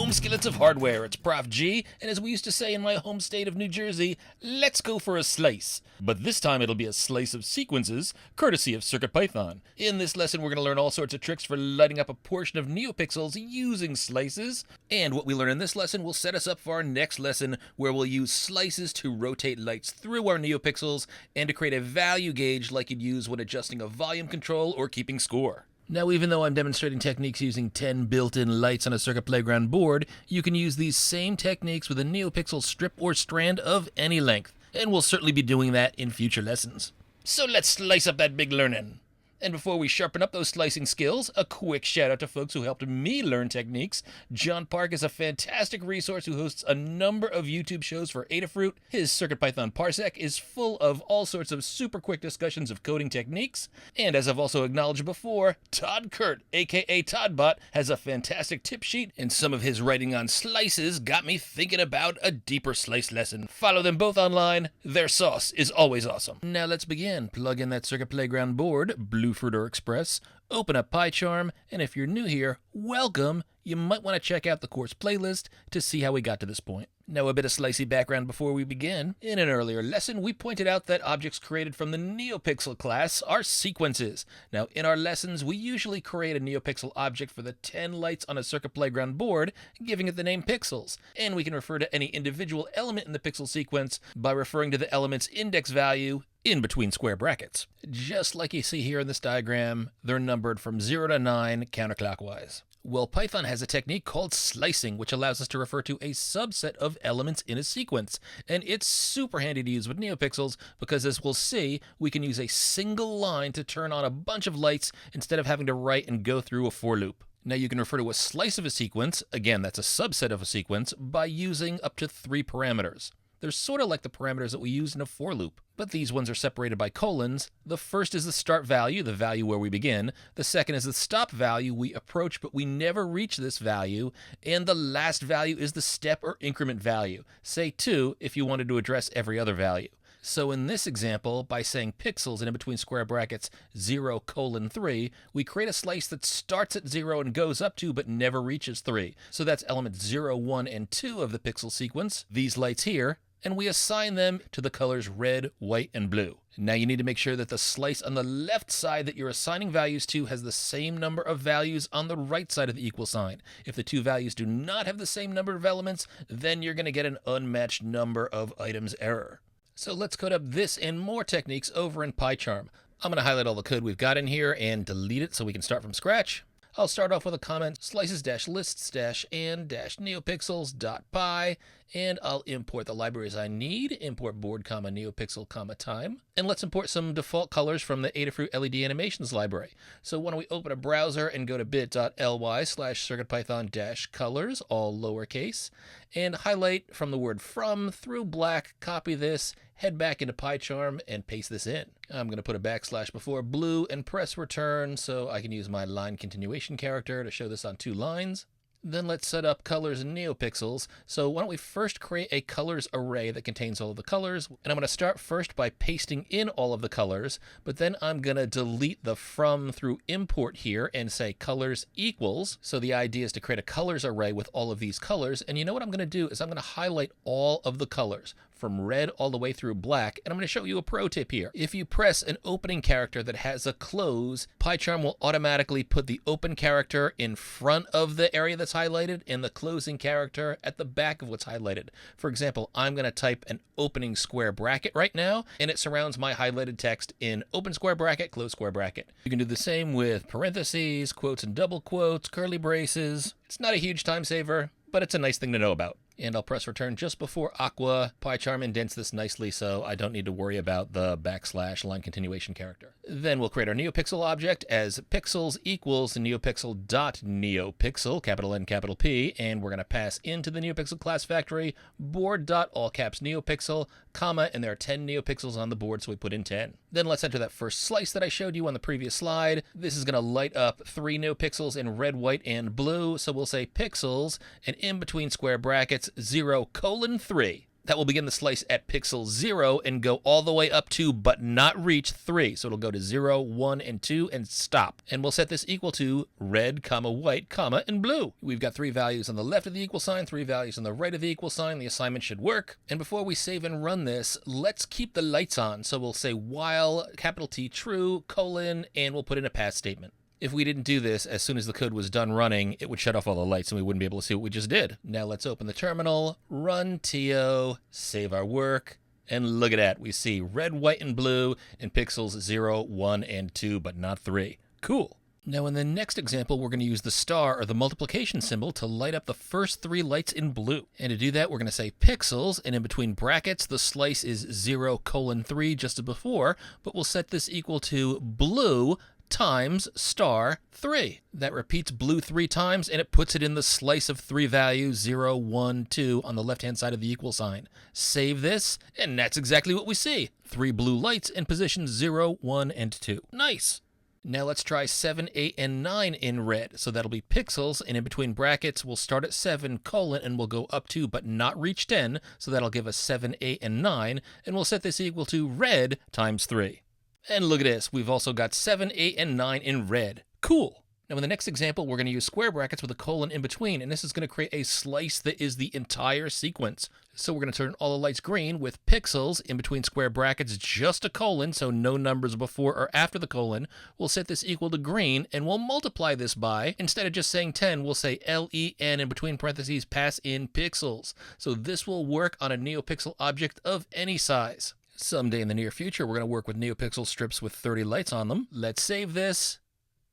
home skillets of hardware. It's Prof G, and as we used to say in my home state of New Jersey, let's go for a slice. But this time it'll be a slice of sequences, courtesy of CircuitPython. In this lesson, we're going to learn all sorts of tricks for lighting up a portion of NeoPixels using slices. And what we learn in this lesson will set us up for our next lesson, where we'll use slices to rotate lights through our NeoPixels and to create a value gauge like you'd use when adjusting a volume control or keeping score. Now, even though I'm demonstrating techniques using 10 built-in lights on a Circuit Playground board, you can use these same techniques with a NeoPixel strip or strand of any length, and we'll certainly be doing that in future lessons. So let's slice up that big learning. And before we sharpen up those slicing skills, a quick shout out to folks who helped me learn techniques. John Park is a fantastic resource who hosts a number of YouTube shows for Adafruit. His CircuitPython Parsec is full of all sorts of super quick discussions of coding techniques. And as I've also acknowledged before, Todd Kurt, aka ToddBot, has a fantastic tip sheet, and some of his writing on slices got me thinking about a deeper slice lesson. Follow them both online. Their sauce is always awesome. Now let's begin. Plug in that Circuit Playground board, Bluefruit or Express, open up PyCharm, and if you're new here, welcome. You might want to check out the course playlist to see how we got to this point. Now, a bit of slicey background before we begin. In an earlier lesson, we pointed out that objects created from the NeoPixel class are sequences. Now, in our lessons, we usually create a NeoPixel object for the 10 lights on a Circuit Playground board, giving it the name pixels. And we can refer to any individual element in the pixel sequence by referring to the element's index value in between square brackets. Just like you see here in this diagram, they're numbered from 0 to 9 counterclockwise. Well, Python has a technique called slicing, which allows us to refer to a subset of elements in a sequence. And it's super handy to use with NeoPixels because, as we'll see, we can use a single line to turn on a bunch of lights instead of having to write and go through a for loop. Now, you can refer to a slice of a sequence, again, that's a subset of a sequence, by using up to 3 parameters. They're sort of like the parameters that we use in a for loop, but these ones are separated by colons. The first is the start value, the value where we begin. The second is the stop value, we approach but we never reach this value. And the last value is the step or increment value, say 2 if you wanted to address every other value. So in this example, by saying pixels and in between square brackets 0:3, we create a slice that starts at 0 and goes up to but never reaches 3. So that's elements 0, 1, and 2 of the pixel sequence, these lights here, and we assign them to the colors red, white, and blue. Now you need to make sure that the slice on the left side that you're assigning values to has the same number of values on the right side of the equal sign. If the two values do not have the same number of elements, then you're going to get an unmatched number of items error. So let's code up this and more techniques over in PyCharm. I'm going to highlight all the code we've got in here and delete it so we can start from scratch. I'll start off with a comment, slices-lists-and-neopixels.py, and I'll import the libraries I need, import board, neopixel, time, and let's import some default colors from the Adafruit LED Animations library. So why don't we open a browser and go to bit.ly/circuitpython-colors, all lowercase, and highlight from the word from through black, copy this, head back into PyCharm, and paste this in. I'm going to put a backslash before blue and press return so I can use my line continuation character to show this on 2 lines. Then let's set up colors in NeoPixels. So why don't we first create a colors array that contains all of the colors. And I'm going to start first by pasting in all of the colors, but then I'm going to delete the from through import here and say colors equals. So the idea is to create a colors array with all of these colors. And you know what I'm going to do is I'm going to highlight all of the colors from red all the way through black. And I'm going to show you a pro tip here. If you press an opening character that has a close, PyCharm will automatically put the open character in front of the area that's highlighted and the closing character at the back of what's highlighted. For example, I'm going to type an opening square bracket right now, and it surrounds my highlighted text in open square bracket, close square bracket. You can do the same with parentheses, quotes and double quotes, curly braces. It's not a huge time saver, but it's a nice thing to know about. And I'll press return just before Aqua. PyCharm indents this nicely, so I don't need to worry about the backslash line continuation character. Then we'll create our NeoPixel object as pixels equals NeoPixel.NeoPixel, capital N, capital P, and we're going to pass into the NeoPixel class factory board.all caps NeoPixel, comma, and there are 10 NeoPixels on the board, so we put in 10. Then let's enter that first slice that I showed you on the previous slide. This is going to light up 3 NeoPixels in red, white, and blue, so we'll say pixels, and in between square brackets 0:3. That will begin the slice at pixel 0 and go all the way up to, but not reach, 3. So it'll go to 0, 1, and 2 and stop. And we'll set this equal to red, comma, white, comma, and blue. We've got 3 values on the left of the equal sign, 3 values on the right of the equal sign. The assignment should work. And before we save and run this, let's keep the lights on. So we'll say while capital T true, colon, and we'll put in a pass statement. If we didn't do this, as soon as the code was done running, it would shut off all the lights and we wouldn't be able to see what we just did. Now let's open the terminal, run TO, save our work, and look at that. We see red, white, and blue in pixels 0, 1, and 2, but not 3. Cool. Now in the next example, we're going to use the star or the multiplication symbol to light up the first 3 lights in blue. And to do that, we're going to say pixels, and in between brackets, the slice is 0, colon, 3, just as before, but we'll set this equal to blue times star 3. That repeats blue 3 times, and it puts it in the slice of 3 values, 0, 1, 2, on the left-hand side of the equal sign. Save this, and that's exactly what we see. 3 blue lights in positions 0, 1, and 2. Nice. Now let's try 7, 8, and 9 in red. So that'll be pixels, and in between brackets, we'll start at 7, colon, and we'll go up to, but not reach 10. So that'll give us 7, 8, and 9, and we'll set this equal to red times 3. And look at this, we've also got 7, 8, and 9 in red. Cool. Now in the next example, we're going to use square brackets with a colon in between, and this is going to create a slice that is the entire sequence. So we're going to turn all the lights green with pixels in between square brackets, just a colon, so no numbers before or after the colon. We'll set this equal to green, and we'll multiply this by, instead of just saying 10, we'll say LEN in between parentheses, pass in pixels. So this will work on a NeoPixel object of any size. Someday in the near future, we're going to work with NeoPixel strips with 30 lights on them. Let's save this.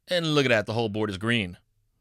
And look at that, the whole board is green.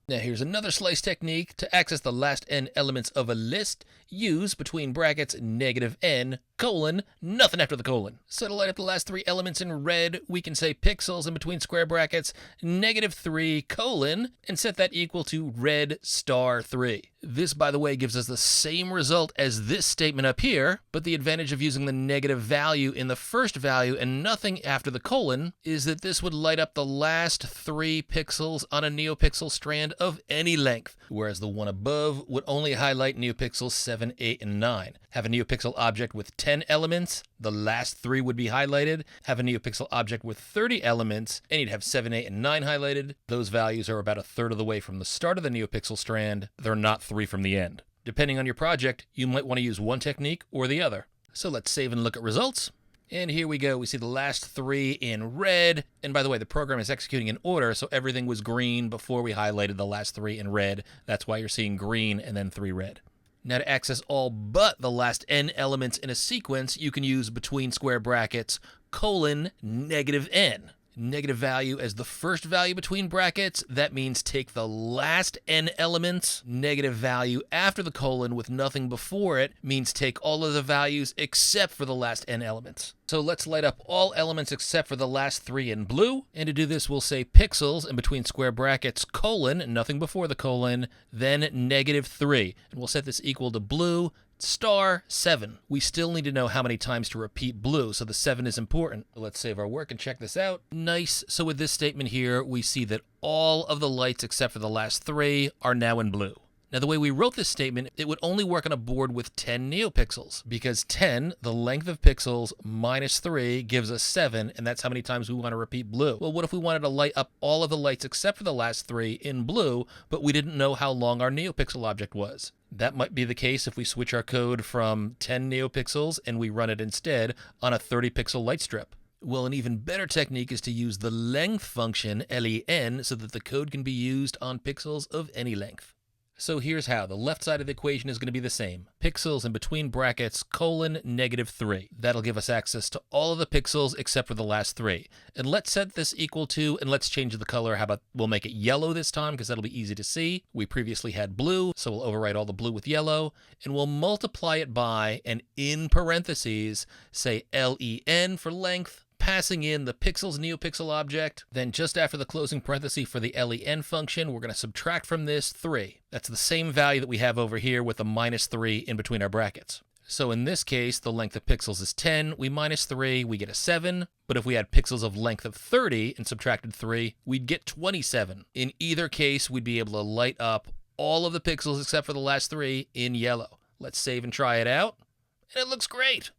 Now here's another slice technique. To access the last n elements of a list, use between brackets -n, colon, nothing after the colon. So to light up the last 3 elements in red, we can say pixels in between square brackets, -3, colon, and set that equal to red star 3. This, by the way, gives us the same result as this statement up here, but the advantage of using the negative value in the first value and nothing after the colon is that this would light up the last 3 pixels on a NeoPixel strand of any length, whereas the one above would only highlight NeoPixels 7, 8, and 9. Have a NeoPixel object with 10 elements, the last 3 would be highlighted. Have a NeoPixel object with 30 elements, and you'd have 7, 8, and 9 highlighted. Those values are about a third of the way from the start of the NeoPixel strand. They're not 3 from the end. Depending on your project, you might want to use one technique or the other. So let's save and look at results. And here we go. We see the last 3 in red. And by the way, the program is executing in order, so everything was green before we highlighted the last 3 in red. That's why you're seeing green and then 3 red. Now to access all but the last n elements in a sequence, you can use between square brackets, colon, -n. Negative value as the first value between brackets. That means take the last n elements. Negative value after the colon with nothing before it means take all of the values except for the last n elements. So let's light up all elements except for the last 3 in blue. And to do this, we'll say pixels in between square brackets, colon, nothing before the colon, then -3. And we'll set this equal to blue star 7. We still need to know how many times to repeat blue, so the 7 is important. Let's save our work and check this out. Nice. So with this statement here, we see that all of the lights except for the last 3 are now in blue. Now the way we wrote this statement, it would only work on a board with 10 NeoPixels, because 10, the length of pixels, minus 3 gives us 7, and that's how many times we want to repeat blue. Well, what if we wanted to light up all of the lights except for the last 3 in blue, but we didn't know how long our NeoPixel object was? That might be the case if we switch our code from 10 NeoPixels and we run it instead on a 30 pixel light strip. Well, an even better technique is to use the length function, len, so that the code can be used on pixels of any length. So here's how. The left side of the equation is going to be the same. Pixels in between brackets, colon, -3. That'll give us access to all of the pixels except for the last 3. And let's set this equal to, and let's change the color. How about we'll make it yellow this time because that'll be easy to see. We previously had blue, so we'll overwrite all the blue with yellow. And we'll multiply it by, and in parentheses, say len for length, passing in the pixels NeoPixel object. Then just after the closing parenthesis for the len function, we're going to subtract from this 3. That's the same value that we have over here with the -3 in between our brackets. So in this case, the length of pixels is 10. We minus 3, we get a 7. But if we had pixels of length of 30 and subtracted 3, we'd get 27. In either case, we'd be able to light up all of the pixels except for the last 3 in yellow. Let's save and try it out. and it looks great.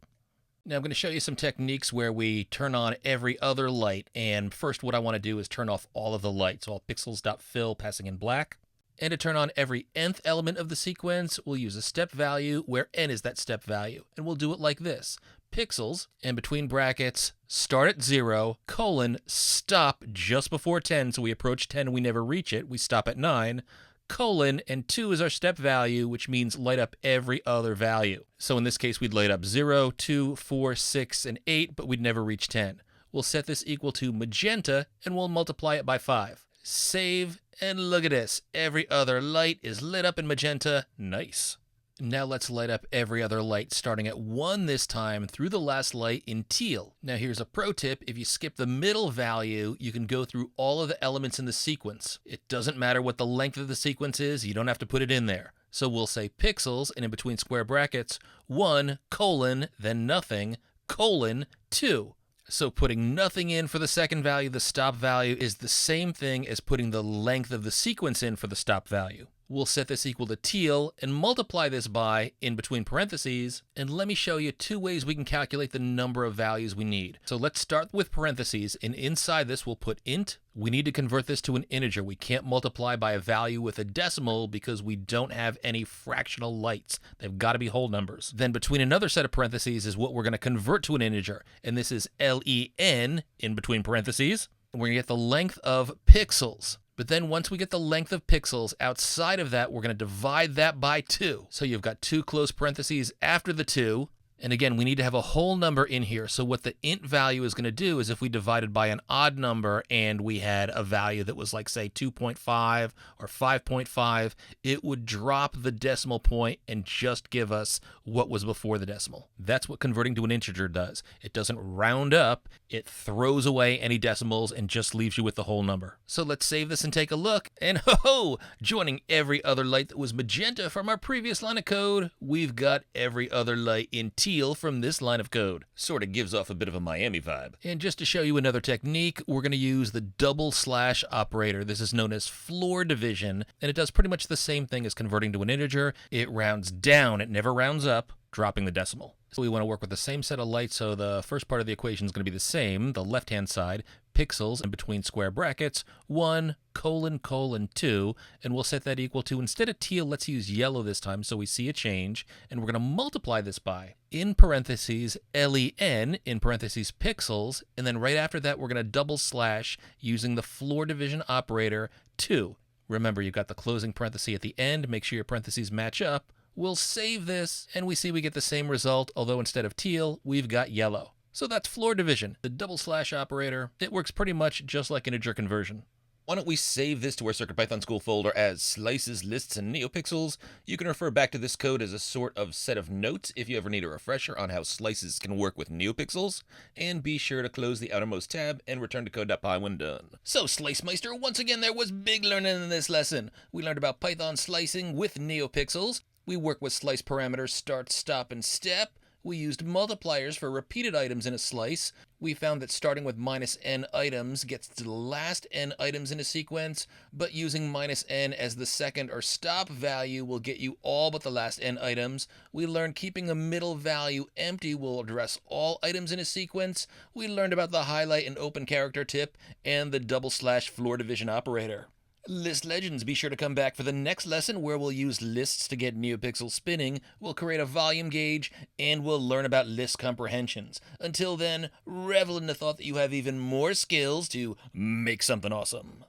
Now I'm going to show you some techniques where we turn on every other light. And first what I want to do is turn off all of the lights, all pixels.fill passing in black. And to turn on every nth element of the sequence, we'll use a step value where n is that step value. And we'll do it like this. Pixels, and between brackets, start at 0, colon, stop just before 10. So we approach 10 and we never reach it. We stop at 9. Colon, and 2 is our step value, which means light up every other value. So in this case, we'd light up 0, 2, 4, 6, and 8, but we'd never reach 10. We'll set this equal to magenta, and we'll multiply it by 5. Save, and look at this. Every other light is lit up in magenta. Nice. Now let's light up every other light, starting at 1 this time through the last light in teal. Now here's a pro tip. If you skip the middle value, you can go through all of the elements in the sequence. It doesn't matter what the length of the sequence is. You don't have to put it in there. So we'll say pixels, and in between square brackets, 1, colon, then nothing, colon, 2. So putting nothing in for the second value, the stop value, is the same thing as putting the length of the sequence in for the stop value. We'll set this equal to teal and multiply this by, in between parentheses, and let me show you 2 ways we can calculate the number of values we need. So let's start with parentheses, and inside this we'll put int. We need to convert this to an integer. We can't multiply by a value with a decimal because we don't have any fractional lights. They've got to be whole numbers. Then between another set of parentheses is what we're going to convert to an integer, and this is len, in between parentheses. We're going to get the length of pixels. But then once we get the length of pixels, outside of that, we're going to divide that by 2. So you've got 2 close parentheses after the 2. And again, we need to have a whole number in here. So what the int value is going to do is if we divided by an odd number and we had a value that was like, say, 2.5 or 5.5, it would drop the decimal point and just give us what was before the decimal. That's what converting to an integer does. It doesn't round up. It throws away any decimals and just leaves you with the whole number. So let's save this and take a look. And ho-ho! Joining every other light that was magenta from our previous line of code, we've got every other light in teal from this line of code. Sort of gives off a bit of a Miami vibe. And just to show you another technique, we're going to use the double slash operator. This is known as floor division, and it does pretty much the same thing as converting to an integer. It rounds down, it never rounds up, dropping the decimal. So we want to work with the same set of lights, so the first part of the equation is going to be the same. The left-hand side, pixels, in between square brackets, 1, colon, colon, 2, and we'll set that equal to, instead of teal, let's use yellow this time so we see a change, and we're going to multiply this by, in parentheses, len, in parentheses, pixels, and then right after that, we're going to double slash using the floor division operator, 2. Remember, you've got the closing parenthesis at the end. Make sure your parentheses match up. We'll save this, and we see we get the same result, although instead of teal, we've got yellow. So that's floor division. The double slash operator, it works pretty much just like integer conversion. Why don't we save this to our CircuitPython school folder as slices, lists, and NeoPixels. You can refer back to this code as a sort of set of notes if you ever need a refresher on how slices can work with NeoPixels. And be sure to close the outermost tab and return to code.py when done. So SliceMeister, once again there was big learning in this lesson. We learned about Python slicing with NeoPixels. We work with slice parameters start, stop, and step. We used multipliers for repeated items in a slice. We found that starting with -n items gets to the last n items in a sequence, but using -n as the second or stop value will get you all but the last n items. We learned keeping a middle value empty will address all items in a sequence. We learned about the highlight and open character tip and the double slash floor division operator. List Legends, be sure to come back for the next lesson where we'll use lists to get NeoPixels spinning, we'll create a volume gauge, and we'll learn about list comprehensions. Until then, revel in the thought that you have even more skills to make something awesome.